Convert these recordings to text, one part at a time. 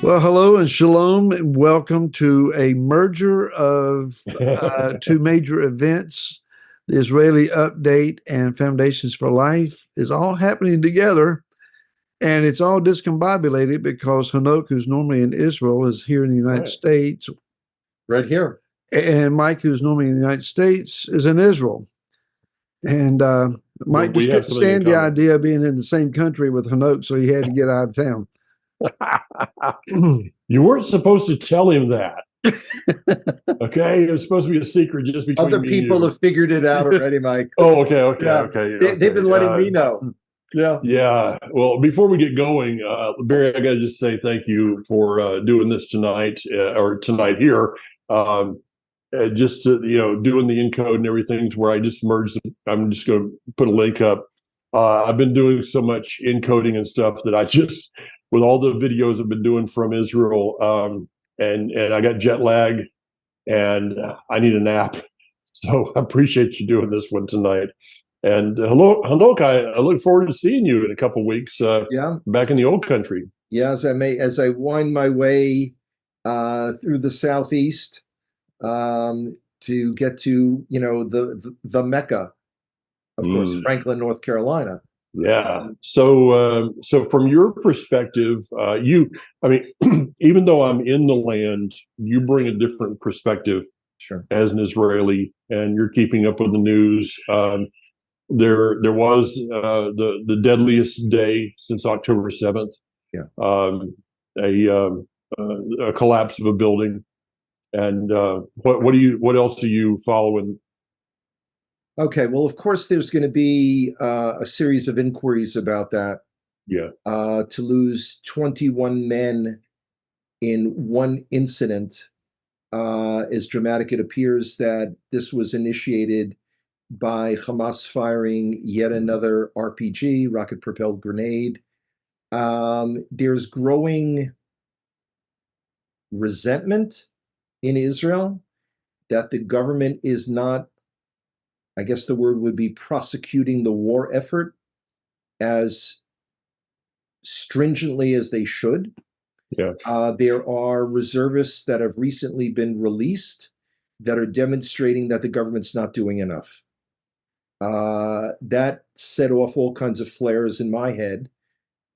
Well, hello and shalom, and welcome to a merger of two major events. The Israeli Update and Foundations for Life is all happening together, and it's all discombobulated because Hanoch, who's normally in Israel, is here in the United Right. States, Right here. and Mike, who's normally in the United States, is in Israel. And Well, Mike we just have couldn't something in stand the common. idea of being in the same country with Hanoch, so he had to get out of town. You weren't supposed to tell him that. Okay, it was supposed to be a secret just between Other me and people you. have figured it out already, Mike. Oh, okay. Yeah, they've been letting me Okay. know. Yeah. Yeah. Well, before we get going, Barry, I got to just say thank you for doing this tonight or tonight here. Um, just to, doing the encode and everything to where I just merged. I'm just going to put a link up. I've been doing so much encoding and stuff that I just, with all the videos I've been doing from Israel, and I got jet lag and I need a nap. So I appreciate you doing this one tonight. And hello, Hanoch, I look forward to seeing you in a couple of weeks Yeah. back in the old country. Yeah. As I wind my way through the southeast to get to, the Mecca, of course, Mm. Franklin, North Carolina. Yeah. So from your perspective, I mean, even though I'm in the land, you bring a different perspective Sure. as an Israeli, and you're keeping up with the news. There was the deadliest day since October 7th. Yeah. A collapse of a building, and what else are you following? Okay. Well, of course, there's going to be a series of inquiries about that. Yeah. To lose 21 men in one incident is dramatic. It appears that this was initiated by Hamas firing yet another RPG, rocket propelled grenade. There's growing resentment in Israel that the government is not, I guess the word would be, prosecuting the war effort as stringently as they should. Yeah. There are reservists that have recently been released that are demonstrating that the government's not doing enough. That set off all kinds of flares in my head.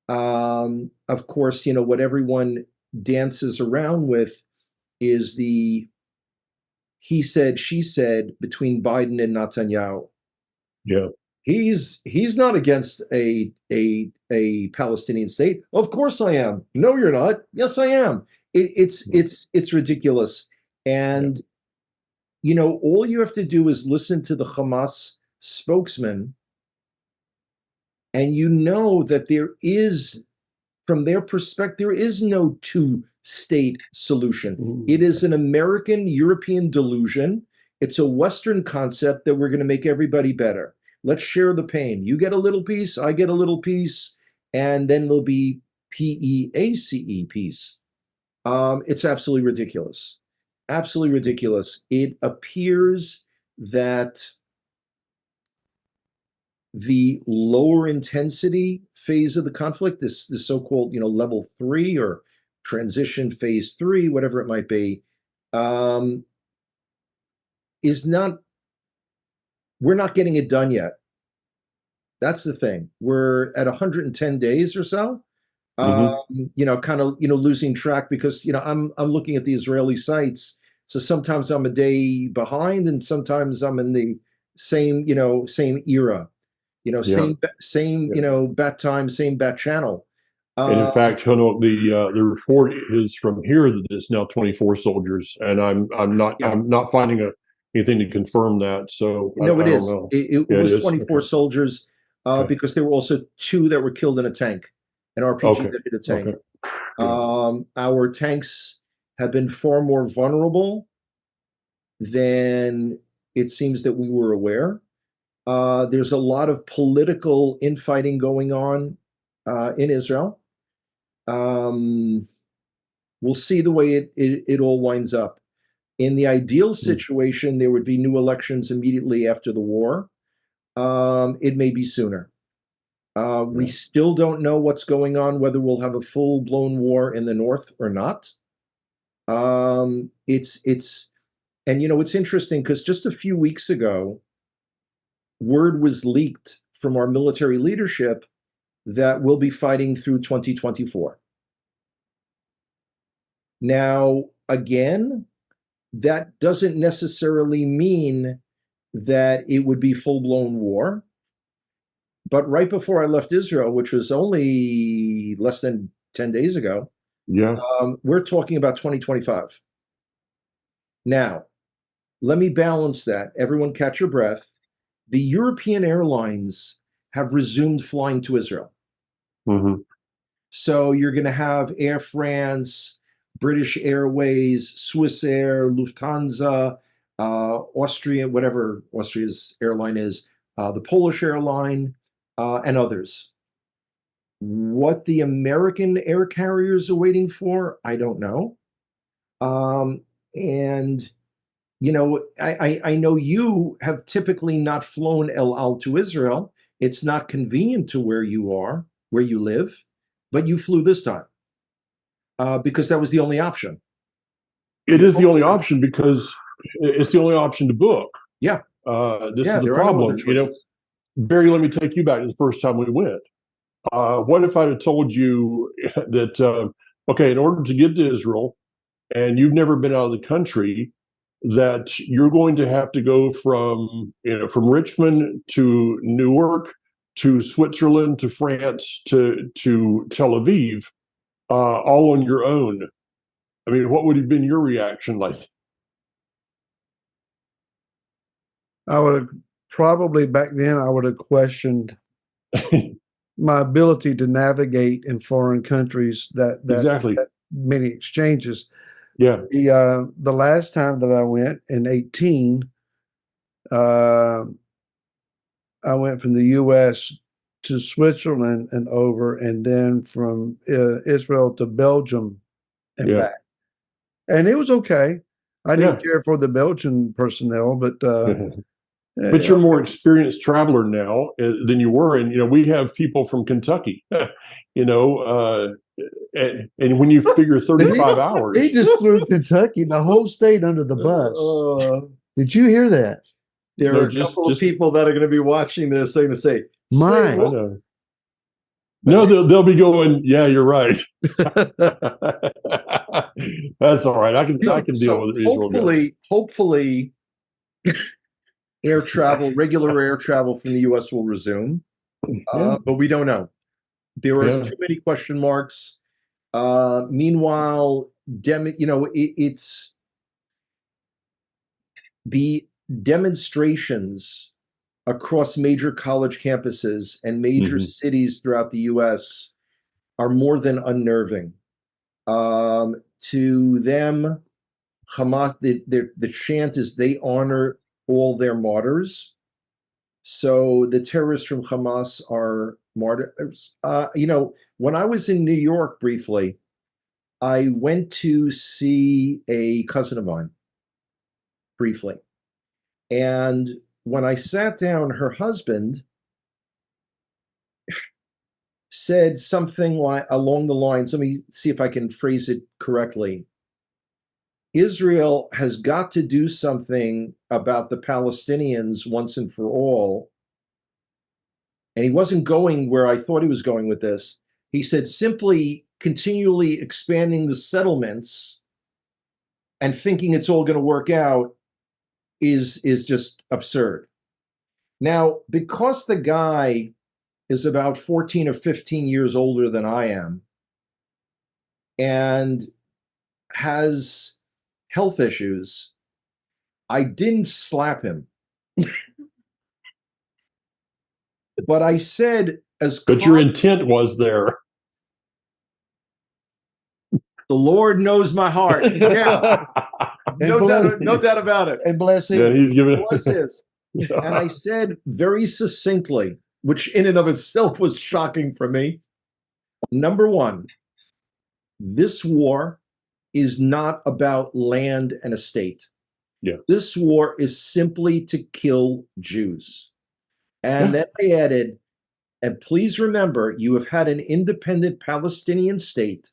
Of course, what everyone dances around with is the he said, she said between Biden and Netanyahu. Yeah. He's not against a Palestinian state. Of course I am. No, you're not. Yes, I am. It's ridiculous. And all you have to do is listen to the Hamas spokesman, and that there is, from their perspective, there is no two-state solution. Ooh. It is an American European delusion. It's a Western concept that we're going to make everybody better. Let's share the pain. You get a little piece, I get a little piece, and then there'll be PEACE, peace. It's absolutely ridiculous. Absolutely ridiculous. It appears that the lower intensity phase of the conflict, this so-called level 3 or transition phase 3, whatever it might be, is not. We're not getting it done yet. That's the thing. We're at 110 days or so. Kind of losing track because I'm looking at the Israeli sites. So sometimes I'm a day behind, and sometimes I'm in the same same era. Same bat time, same bat channel. And in fact, the report is from here that it's now 24 soldiers, and I'm not finding anything to confirm that. So No, it I don't is. know. It Yeah, it was is. 24 Okay. soldiers Okay. because there were also 2 that were killed in a tank, an RPG Okay. that hit a tank. Okay. Our tanks have been far more vulnerable than it seems that we were aware. There's a lot of political infighting going on in Israel. We'll see the way it all winds up. In the ideal situation, there would be new elections immediately after the war. It may be sooner. We still don't know what's going on, whether we'll have a full-blown war in the north or not. And it's interesting because just a few weeks ago, word was leaked from our military leadership that we'll be fighting through 2024. Now, again, that doesn't necessarily mean that it would be full-blown war. But right before I left Israel, which was only less than 10 days ago, we're talking about 2025. Now, let me balance that. Everyone catch your breath. The European airlines have resumed flying to Israel. Mm-hmm. So you're going to have Air France, British Airways, Swiss Air, Lufthansa, Austrian, whatever Austria's airline is, the Polish airline, and others. What the American air carriers are waiting for, I don't know. And I know you have typically not flown El Al to Israel. It's not convenient to where you live, but you flew this time because that was the only option. It is the only option because it's the only option to book. Yeah. This is the problem. Barry, let me take you back to the first time we went. What if I'd have told you that, okay, in order to get to Israel, and you've never been out of the country, that you're going to have to go from Richmond to Newark to Switzerland to France to Tel Aviv, all on your own. I mean, what would have been your reaction like? I would have probably back then I would have questioned my ability to navigate in foreign countries that many exchanges. Yeah. The last time that I went in 18, I went from the U.S. to Switzerland and over, and then from Israel to Belgium and back. And it was okay. I didn't care for the Belgian personnel, but but you're a more experienced traveler now than you were, and we have people from Kentucky, and when you figure 35 hours, he just threw Kentucky, the whole state, under the bus. Did you hear that? There are a couple of people that are going to be watching this going to say, no, they'll be going, yeah, you're right. That's all right. I can deal with Israel. Hopefully, regular air travel from the U.S. will resume, but we don't know. There are too many question marks. Meanwhile, it's the demonstrations across major college campuses and major cities throughout the U.S. are more than unnerving. To them, Hamas, the chant is they honor all their martyrs. So the terrorists from Hamas are martyrs. When I was in New York briefly, I went to see a cousin of mine briefly. And when I sat down, her husband said something along the lines, let me see if I can phrase it correctly. Israel has got to do something about the Palestinians once and for all. And he wasn't going where I thought he was going with this. He said simply continually expanding the settlements and thinking it's all going to work out is just absurd. Now, because the guy is about 14 or 15 years older than I am and has health issues, I didn't slap him. But I said, but your intent was there. The Lord knows my heart. Yeah. No doubt about it. And bless him. Yeah, he's giving bless his. And I said very succinctly, which in and of itself was shocking for me. Number one, this war is not about land and a state. Yeah. This war is simply to kill Jews. And then I added, And please remember, you have had an independent Palestinian state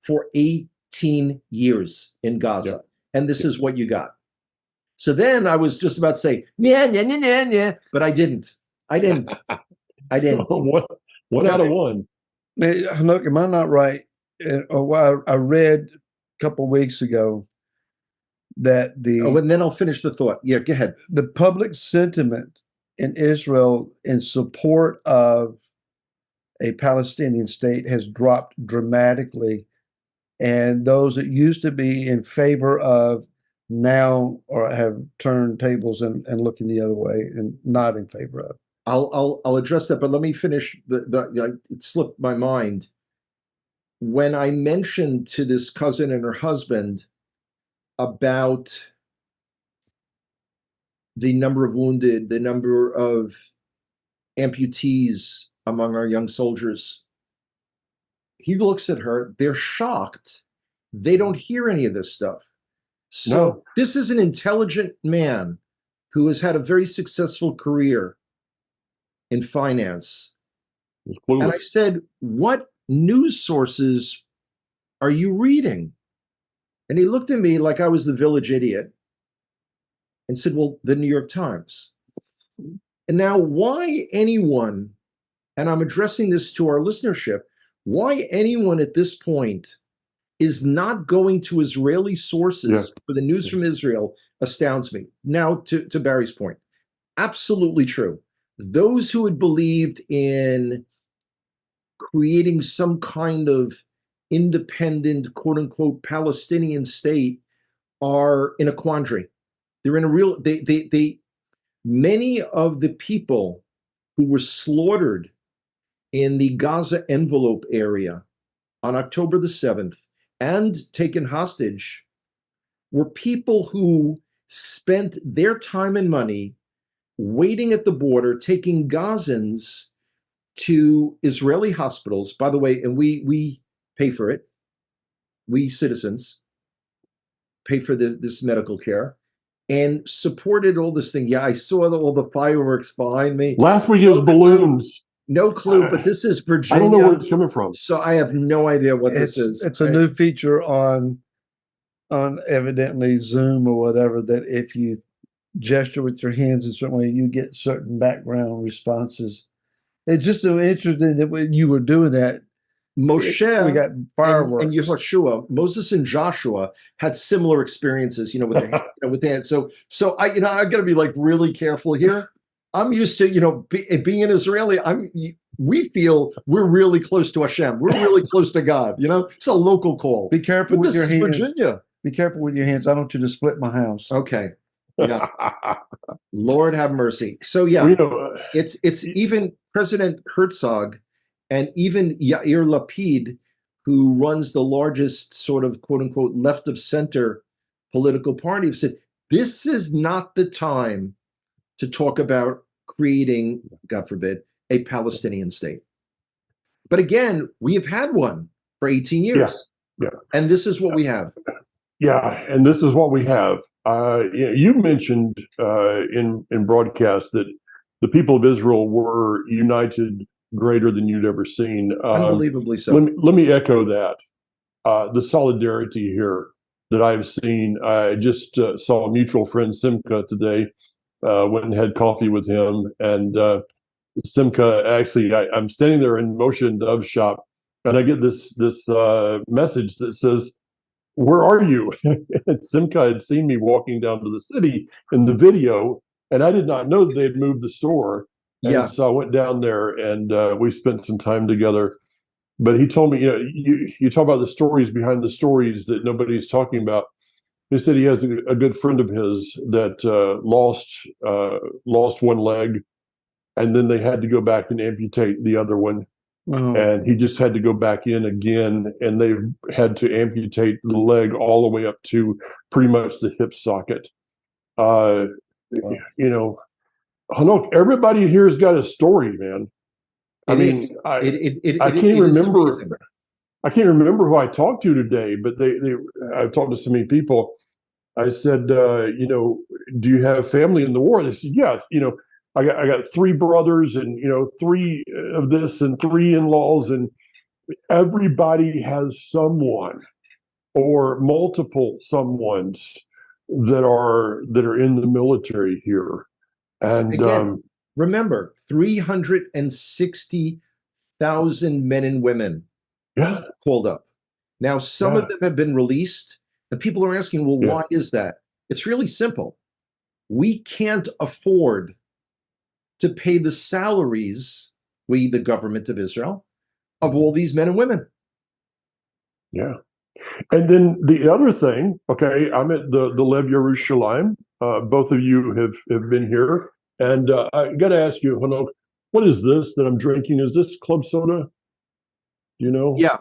for 18 years in Gaza. Yeah. And this is what you got. So then I was just about to say, yeah, yeah, yeah, yeah, yeah, but I didn't. I didn't. One out of one. Hanoch, am I not right? Well, I read a couple of weeks ago that and then I'll finish the thought. Yeah, go ahead. the public sentiment in Israel in support of a Palestinian state has dropped dramatically, and those that used to be in favor of now or have turned tables and looking the other way and not in favor of. I'll address that, but let me finish it slipped my mind. When I mentioned to this cousin and her husband about the number of wounded, the number of amputees among our young soldiers, he looks at her, they're shocked. They don't hear any of this stuff. So this is an intelligent man who has had a very successful career in finance. And I said, what news sources are you reading? And he looked at me like I was the village idiot and said, well, the New York Times. And now why anyone, and I'm addressing this to our listenership, why anyone at this point is not going to Israeli sources for the news from Israel astounds me. Now, to Barry's point, absolutely true. Those who had believed in creating some kind of independent, quote unquote, Palestinian state are in a quandary. They're in a real, many of the people who were slaughtered in the Gaza envelope area on October the 7th and taken hostage were people who spent their time and money waiting at the border, taking Gazans to Israeli hospitals, by the way, and we pay for it. We citizens pay for this medical care and supported all this thing. Yeah, I saw all the fireworks behind me. Last week it was balloons. No clue, but this is Virginia. I don't know where it's coming from. So I have no idea what this is. It's a new feature on evidently Zoom or whatever, that if you gesture with your hands in certain way, you get certain background responses. It's just so interesting that when you were doing that, Moshe, we got fireworks, and Yehoshua, Moses and Joshua had similar experiences, with the with the hand. So I got to be like really careful here. I'm used to being an Israeli. We feel we're really close to Hashem. We're really close to God. It's a local call. Be careful with your hands. Virginia. Be careful with your hands. I don't want you to split my house. Okay. Yeah. Lord have mercy. So yeah, it's even President Herzog and even Yair Lapid, who runs the largest sort of quote unquote left of center political party, have said this is not the time to talk about creating, God forbid, a Palestinian state. But again, we have had one for 18 years. Yeah. And this is what we have. Yeah, and this is what we have. You mentioned in broadcast that the people of Israel were united greater than you'd ever seen. Unbelievably so. Let me echo that. The solidarity here that I've seen. I just saw a mutual friend, Simca, today. Went and had coffee with him. And Simca, actually, I'm standing there in Moshe and Dove's shop, and I get this message that says, "Where are you?" And Simca had seen me walking down to the city in the video, and I did not know that they had moved the store. And so I went down there, and we spent some time together. But he told me, you talk about the stories behind the stories that nobody's talking about. He said he has a good friend of his that lost one leg, and then they had to go back and amputate the other one. Oh. And he just had to go back in again, and they had to amputate the leg all the way up to pretty much the hip socket. Hanoch, everybody here has got a story, man. I can't remember. I can't remember who I talked to today, but I've talked to so many people. I said, do you have family in the war? They said, yeah. I got three brothers, and three of this and three in-laws, and everybody has someone or multiple someones that are in the military here. And Again, remember, 360,000 men and women yeah, called up. Now, some of them have been released, and people are asking, well, why is that? It's really simple. We can't afford to pay the salaries, we, the government of Israel, of all these men and women. Yeah. And then the other thing, okay, I'm at the Lev Yerushalayim. Both of you have been here. And I got to ask you, Hanoch, what is this that I'm drinking? Is this club soda? Do you know? Yeah.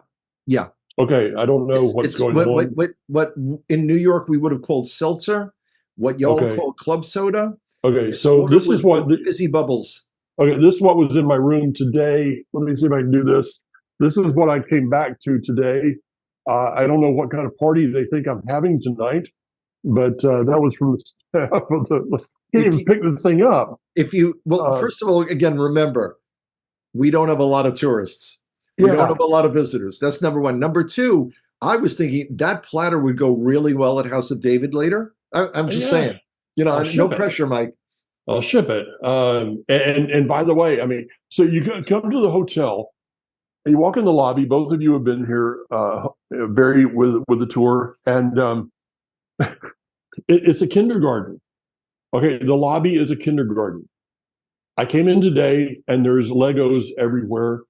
Yeah. Okay, I don't know what's going on. What in New York we would have called seltzer, what y'all call club soda. Okay, so this is what fizzy bubbles. Okay, this is what was in my room today. Let me see if I can do this. This is what I came back to today. I don't know what kind of party they think I'm having tonight, but that was from the staff of the. Can't even pick this thing up. First of all, again, remember, we don't have a lot of tourists. We don't have a lot of visitors. That's number one. Number two, I was thinking that platter would go really well at House of David later. I'm just saying, no pressure, Mike. I'll ship it. And by the way, I mean, so you come to the hotel, and you walk in the lobby. Both of you have been here, Barry, with the tour, and it's a kindergarten. Okay, the lobby is a kindergarten. I came in today, and there's Legos everywhere.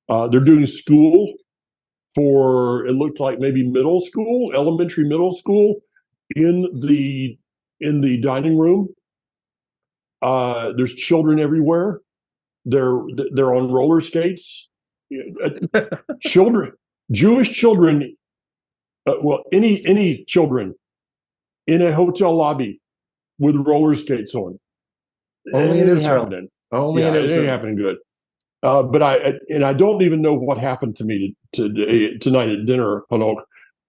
They're doing school for, it looked like maybe elementary middle school in the dining room. There's children everywhere. They're on roller skates. Children, Jewish children, any children in a hotel lobby with roller skates on. Only in Israel. Only in Israel. It ain't happening good. But I don't even know what happened to me tonight at dinner, Hanoch.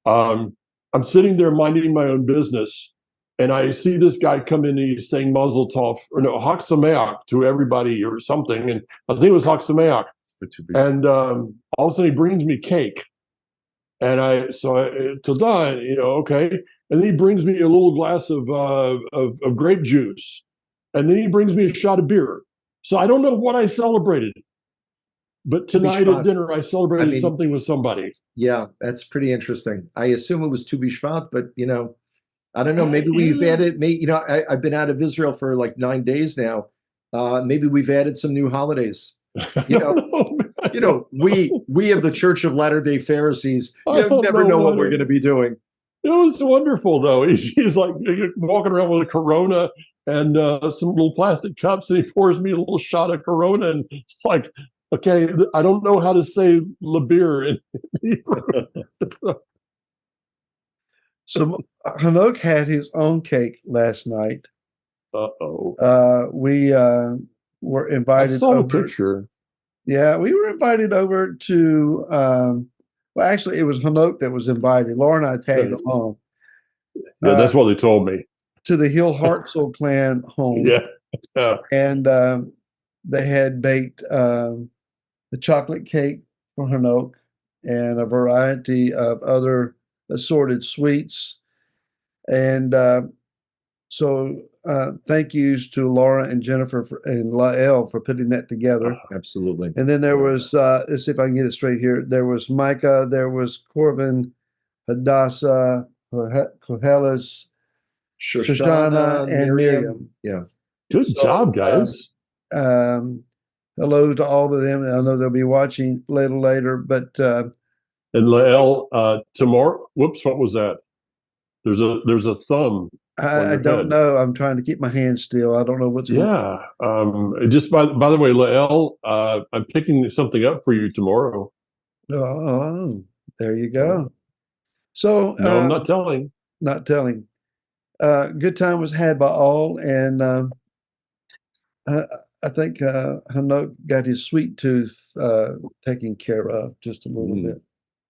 I'm sitting there minding my own business, and I see this guy come in and he's saying Mazel Tov, or no, Chag Sameach to everybody or something, and I think it was Chag Sameach. And all of a sudden he brings me cake, and Todah, okay. And then he brings me a little glass of grape juice, and then he brings me a shot of beer. So I don't know what I celebrated. But tonight at dinner, I celebrated something with somebody. Yeah, that's pretty interesting. I assume it was Tu B'Shvat, but I don't know. Maybe we've added. I've been out of Israel for like 9 days now. Maybe we've added some new holidays. We of the Church of Latter-day Pharisees. You never know what we're going to be doing. It was wonderful, though. He's like walking around with a Corona and some little plastic cups, and he pours me a little shot of Corona, and it's like, okay, I don't know how to say labir in Hebrew. So Hanoch had his own cake last night. We were invited. I saw the picture. Yeah, we were invited over to. Well, actually, it was Hanoch that was invited. Laura and I tagged along. Yeah, that's what they told me. To the Hill Hartzell clan home. Yeah. And they had baked the chocolate cake for Hanoch and a variety of other assorted sweets. And so thank yous to Laura and Jennifer and Lael for putting that together. Absolutely. And then there was, let's see if I can get it straight here. There was Micah, there was Corbin, Hadassah, Kohelis, Shoshana, and Miriam. Yeah. Good job, guys. Hello to all of them. I know they'll be watching later, but and Lael, tomorrow. Whoops, what was that? There's a thumb. I don't know. I'm trying to keep my hands still. I don't know what's going on. Just by the way, Lael, I'm picking something up for you tomorrow. Oh, there you go. So no, I'm not telling. Not telling. Good time was had by all, and I think Hanoch got his sweet tooth taken care of just a little bit.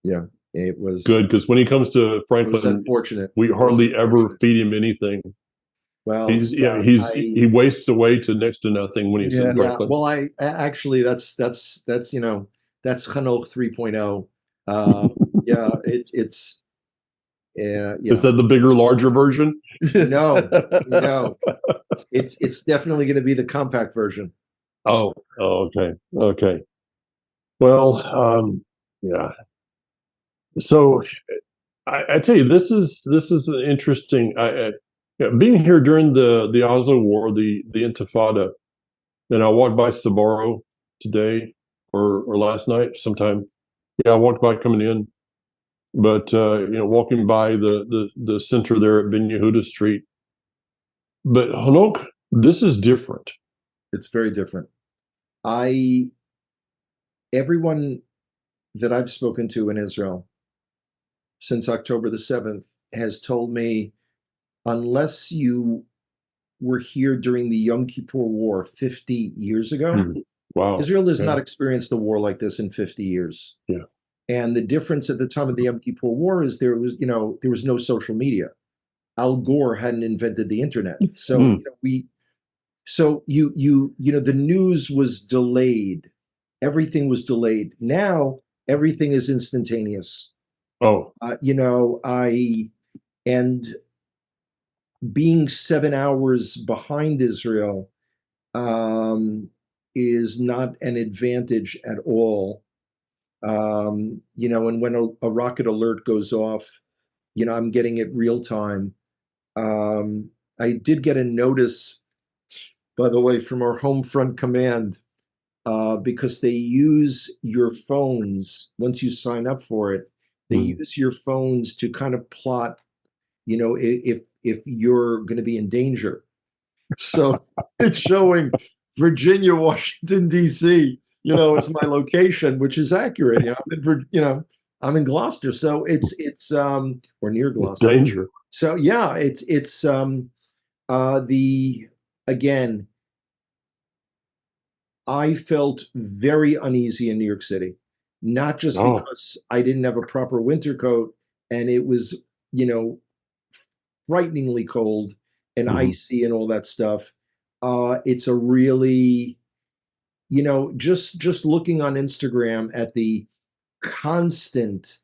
Yeah, it was good because when he comes to Franklin, unfortunate. We hardly ever feed him anything. Well, he wastes away to next to nothing when he's Yeah. in yeah. Brooklyn. Well, actually that's that's Hanoch 3.0. Uh, yeah, it's Is yeah. that the bigger, larger version? No, no, it's definitely going to be the compact version. Okay, okay. Well, yeah. So I tell you, this is an interesting. Yeah, being here during the Oslo War, the Intifada, and I walked by Sabaro today or last night sometime. Yeah, I walked by coming in, but walking by the center there at Ben Yehuda Street. But Hanok, this is different. It's very different. I Everyone that I've spoken to in Israel since October the 7th has told me, unless you were here during the Yom Kippur War 50 years ago, Wow. Israel has Yeah. not experienced a war like this in 50 years. Yeah. And the difference at the time of the Yom Kippur War is there was no social media. Al Gore hadn't invented the internet. So the news was delayed. Everything was delayed. Now everything is instantaneous. Oh. And being 7 hours behind Israel is not an advantage at all. And when a rocket alert goes off, I'm getting it real time. I did get a notice, by the way, from our home front command, because they use your phones once you sign up for it. They use your phones to kind of plot, if you're going to be in danger. So it's showing Virginia, Washington, D.C., as my location, which is accurate. I'm in Gloucester, so it's or near Gloucester. Danger. So yeah, it's the again. I felt very uneasy in New York City, not just because I didn't have a proper winter coat and it was, frighteningly cold and icy and all that stuff. It's a really, just looking on Instagram at the constant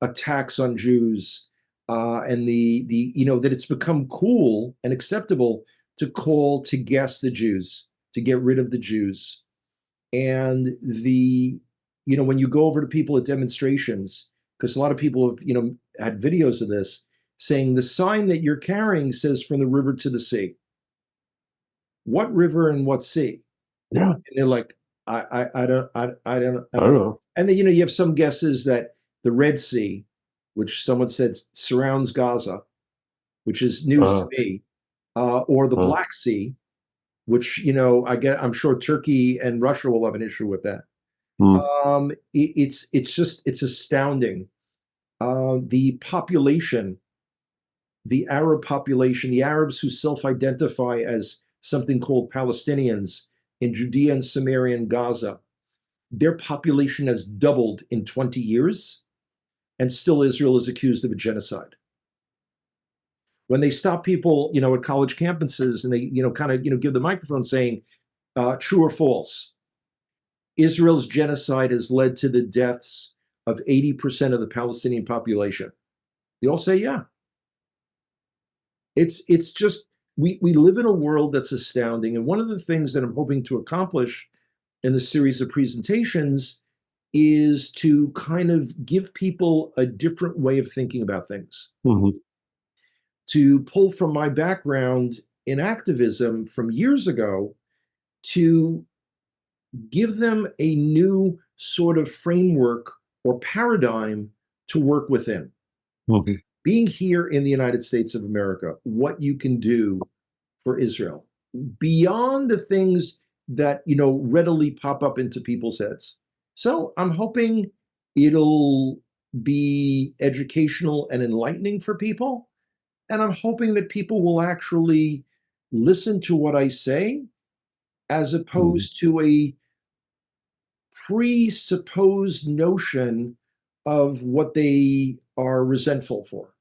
attacks on Jews, and that it's become cool and acceptable to call to gas the Jews, to get rid of the Jews. And when you go over to people at demonstrations, because a lot of people have, had videos of this, saying the sign that you're carrying says from the river to the sea. What river and what sea? Yeah. And they're like, I don't know. And then, you have some guesses that the Red Sea, which someone said surrounds Gaza, which is news to me, or the Black Sea, which, I'm sure Turkey and Russia will have an issue with that. It's astounding. The population, the Arab population, the Arabs who self-identify as something called Palestinians in Judea and Samaria and Gaza, their population has doubled in 20 years, and still Israel is accused of a genocide. When they stop people, at college campuses and they, give the microphone saying, true or false, Israel's genocide has led to the deaths of 80% of the Palestinian population. They all say, yeah. It's just, we live in a world that's astounding. And one of the things that I'm hoping to accomplish in the series of presentations is to kind of give people a different way of thinking about things. To pull from my background in activism from years ago to give them a new sort of framework or paradigm to work within. Being here in the United States of America, what you can do for Israel beyond the things that, readily pop up into people's heads. So I'm hoping it'll be educational and enlightening for people. And I'm hoping that people will actually listen to what I say as opposed to a presupposed notion of what they are resentful for.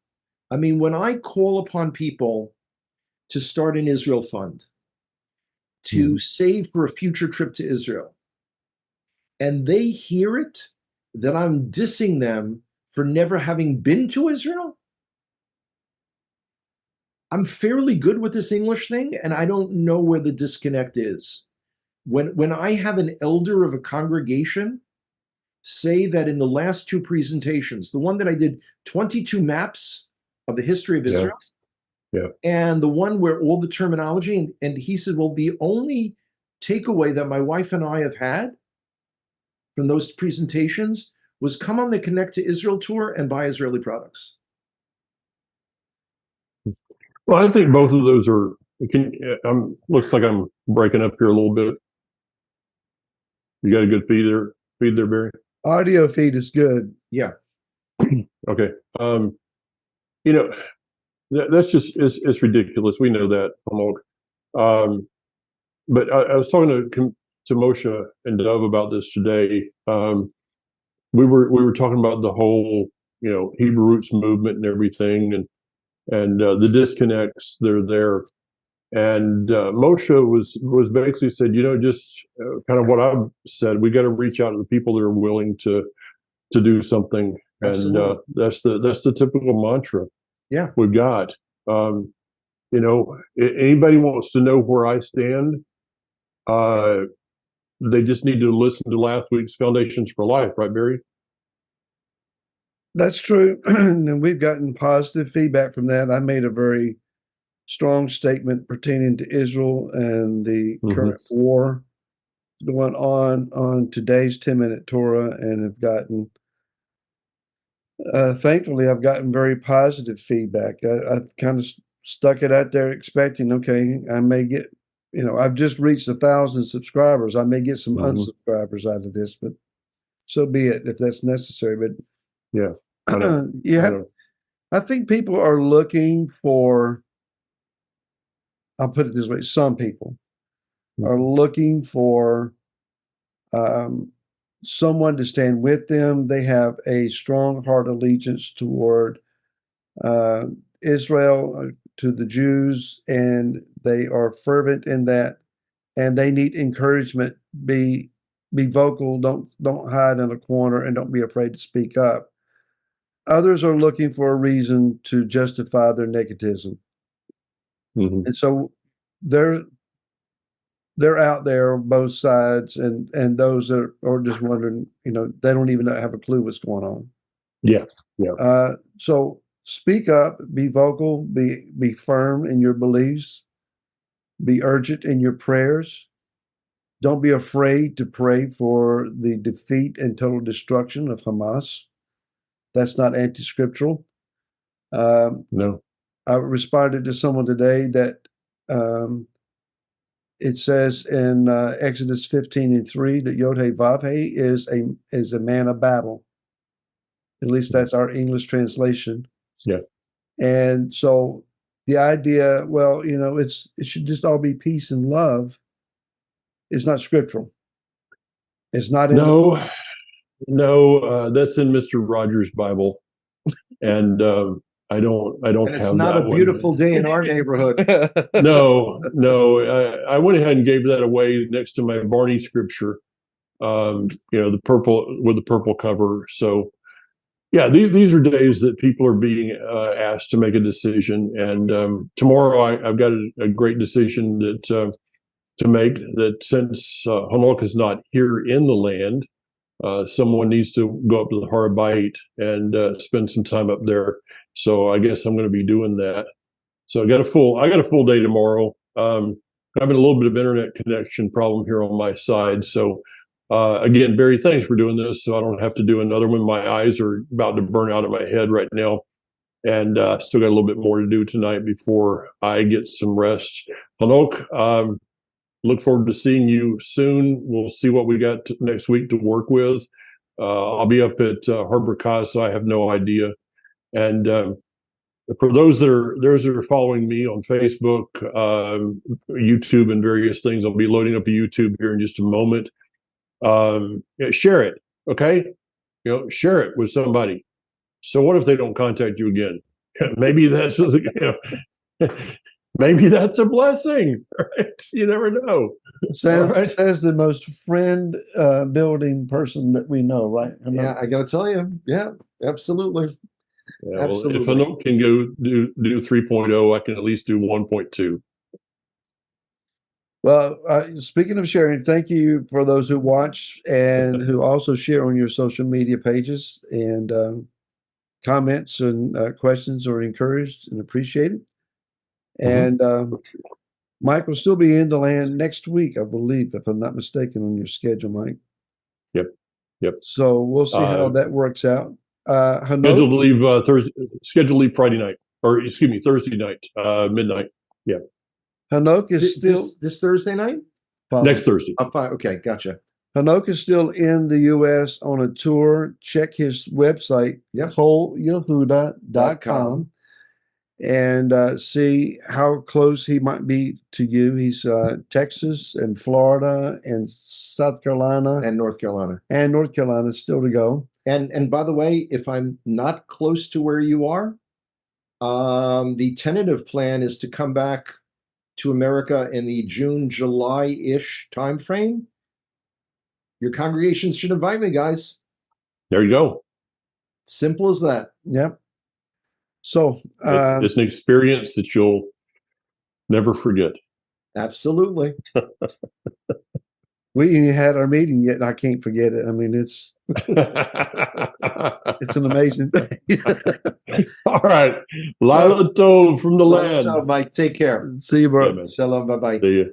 I mean, when I call upon people to start an Israel fund, to save for a future trip to Israel, and they hear it that I'm dissing them for never having been to Israel, I'm fairly good with this English thing, and I don't know where the disconnect is. When I have an elder of a congregation say that in the last two presentations, the one that I did 22 maps of the history of Israel, and the one where all the terminology, and he said, well, the only takeaway that my wife and I have had from those presentations was come on the Connect to Israel tour and buy Israeli products. Well, I think both of those are. Looks like I'm breaking up here a little bit. You got a good feed there, Barry? Audio feed is good. Yeah. Okay. That's just it's ridiculous. We know that. But I was talking to Moshe and Dove about this today. We were talking about the whole Hebrew roots movement and everything, and the disconnects that are there. And Moshe was basically said, just kind of what I've said. We got to reach out to the people that are willing to do something, Absolutely. and that's the typical mantra. Yeah, we've got. Anybody wants to know where I stand, they just need to listen to last week's Foundations for Life, right, Barry? That's true. And we've gotten positive feedback from that. I made a very strong statement pertaining to Israel and the current war going on today's 10-minute Torah, and have gotten, thankfully, I've gotten very positive feedback. I kind of stuck it out there expecting, okay, I may get, I've just reached 1,000 subscribers. I may get some unsubscribers out of this, but so be it if that's necessary. But yes, I think people are looking for, I'll put it this way, some people are looking for someone to stand with them. They have a strong heart allegiance toward Israel, to the Jews, and they are fervent in that, and they need encouragement. Be vocal, don't hide in a corner, and don't be afraid to speak up. Others are looking for a reason to justify their negativism. And so they're out there on both sides, and those that are just wondering, they don't even have a clue what's going on. Yeah. So speak up, be vocal, be firm in your beliefs, be urgent in your prayers. Don't be afraid to pray for the defeat and total destruction of Hamas. That's not anti-scriptural. No. I responded to someone today that it says in Exodus 15:3 that Yod-Heh-Vav-Heh is a man of battle. At least that's our English translation. Yeah. And so the idea, well, it should just all be peace and love, is not scriptural. It's not in that's in Mr. Rogers' Bible, and I don't and have it's not that a beautiful day in our neighborhood. No. I went ahead and gave that away next to my Barney scripture. The purple with the purple cover. So, yeah, these are days that people are being asked to make a decision, and tomorrow I've got a great decision that to make. That since Hanoch is not here in the land, someone needs to go up to the Harabite and spend some time up there. So I guess I'm going to be doing that. So I got a full day tomorrow. Having a little bit of internet connection problem here on my side. So again, Barry, thanks for doing this. So I don't have to do another one. My eyes are about to burn out of my head right now. And still got a little bit more to do tonight before I get some rest. Hanoch, look forward to seeing you soon. We'll see what we got next week to work with. I'll be up at Harbor Casa. I have no idea. And for those that are following me on Facebook, YouTube, and various things, I'll be loading up a YouTube here in just a moment. Share it, okay? Share it with somebody. So what if they don't contact you again? Maybe that's maybe that's a blessing, right? You never know. Says, All right. says the most friend building person that we know, right? Yeah, I got to tell you. Yeah, absolutely. Yeah, well, if Absolutely. Hanoch can go do 3.0, I can at least do 1.2. Well, speaking of sharing, thank you for those who watch and who also share on your social media pages. And comments and questions are encouraged and appreciated. And Mike will still be in the land next week, I believe, if I'm not mistaken, on your schedule, Mike. Yep. So we'll see how that works out. Scheduled Hanoch, to leave Thursday. Scheduled to leave Friday night, or excuse me, Thursday night, midnight. Yeah, Hanoch is still This Thursday night? next Thursday. Fine. Okay, gotcha. Hanoch is still in the U.S. on a tour. Check his website, Yep. coleyehuda.com, and see how close he might be to you. He's Texas and Florida and South Carolina And North Carolina. and North Carolina still to go. And by the way, if I'm not close to where you are, the tentative plan is to come back to America in the June, July-ish timeframe. Your congregation should invite me, guys. There you go. Simple as that. Yep. So It's an experience that you'll never forget. Absolutely. we ain't had our meeting yet, and I can't forget it. I mean, it's an amazing thing. All right. Lila Tov from the land. So, Mike, take care. See you, bro. Yeah, man. Shalom. Bye-bye. See you.